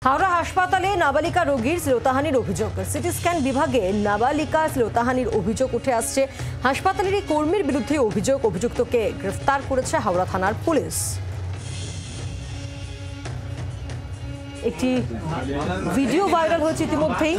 হাওড়া হাসপাতালে নাবালিকা রোগীর শ্লীলতাহানির অভিযোগ। সিটি স্ক্যান বিভাগে নাবালিকা শ্লীলতাহানির অভিযোগ উঠে আসছে। হাসপাতালেরই কর্মীর বিরুদ্ধে অভিযোগ। অভিযুক্তকে গ্রেফতার করেছে হাওড়া থানার পুলিশ। একটি ভিডিও ভাইরাল হয়েছে ইতিমধ্যেই।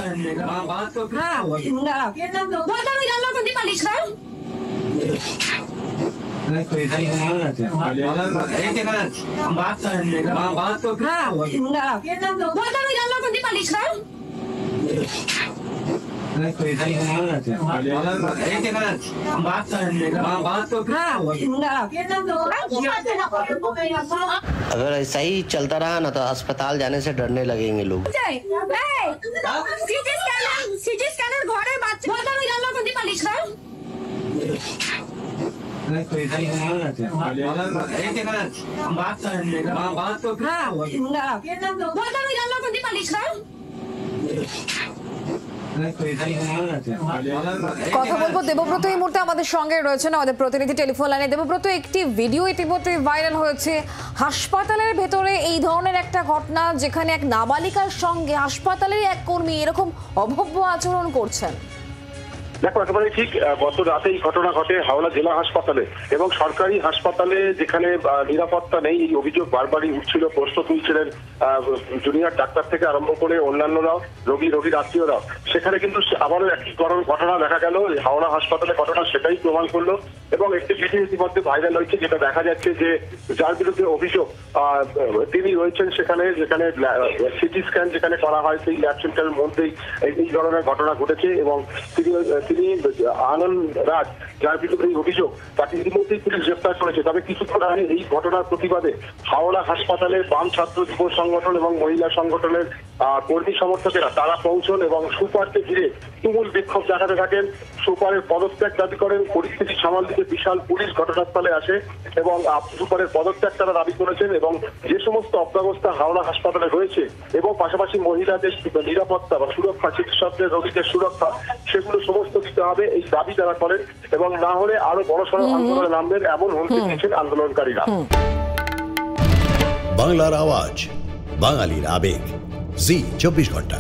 अगर ऐसा ही चलता रहा ना तो अस्पताल जाने से डरने लगेंगे लोग। কথা বলবো দেবব্রত এই মুহূর্তে আমাদের সঙ্গে রয়েছেন, আমাদের প্রতিনিধি টেলিফোন লাইনে। দেবব্রত, একটি ভিডিও ইতিমধ্যে ভাইরাল হয়েছে হাসপাতালের ভেতরে এই ধরনের একটা ঘটনা, যেখানে এক নাবালিকার সঙ্গে হাসপাতালের এক কর্মী এরকম অভব্য আচরণ করছেন। দেখো, একেবারে ঠিক। গত রাতে এই ঘটনা ঘটে হাওড়া জেলা হাসপাতালে এবং সরকারি হাসপাতালে, যেখানে নিরাপত্তা নেই। এই অভিযোগ বারবারই উঠছিল, প্রশ্ন তুলছিলেন জুনিয়র ডাক্তার থেকে আরম্ভ করে অন্যান্যরাও, রোগীর আত্মীয়রাও। সেখানে কিন্তু আবারও একই ঘটনা দেখা গেল। হাওড়া হাসপাতালে ঘটনা সেটাই প্রমাণ করলো এবং একটি ভিডিও ইতিমধ্যে ভাইরাল হয়েছে, যেটা দেখা যাচ্ছে যে যার বিরুদ্ধে অভিযোগ তিনি রয়েছেন সেখানে, যেখানে সিটি স্ক্যান যেখানে করা হয় সেই ল্যাব সেন্টারের মধ্যেই এই ধরনের ঘটনা ঘটেছে এবং তিনি আনন্দ রাজ, যার বিরুদ্ধে এই অভিযোগ, তাকে ইতিমধ্যেই পুলিশ গ্রেফতার করেছে। তবে কিছুক্ষণ আগে এই ঘটনার প্রতিবাদে হাওড়া হাসপাতালে বাম ছাত্র যুব সংগঠন এবং মহিলা সংগঠনের কর্মী সমর্থকেরা তারা পৌঁছন এবং সুপারকে ঘিরে তুমুল বিক্ষোভ দেখাতে থাকেন। সুপারের পদত্যাগ দাবি করেন। পরিস্থিতি সামাল দিতে বিশাল পুলিশ ঘটনাস্থলে আসে এবং সুপারের পদত্যাগ তারা দাবি করেছেন এবং যে সমস্ত অব্যবস্থা হাওড়া হাসপাতালে রয়েছে এবং পাশাপাশি মহিলাদের নিরাপত্তা বা সুরক্ষা, চিকিৎসকদের, রোগীদের সুরক্ষা, সেগুলো সমস্ত দিতে হবে, এই দাবি তারা করেন এবং না হলে আরো বড়সড় আন্দোলনে নামবেন, এমন হুমকি দিয়েছেন আন্দোলনকারীরা। বাংলার আওয়াজ, বাঙালির আবেগ, জি 24 ঘন্টা।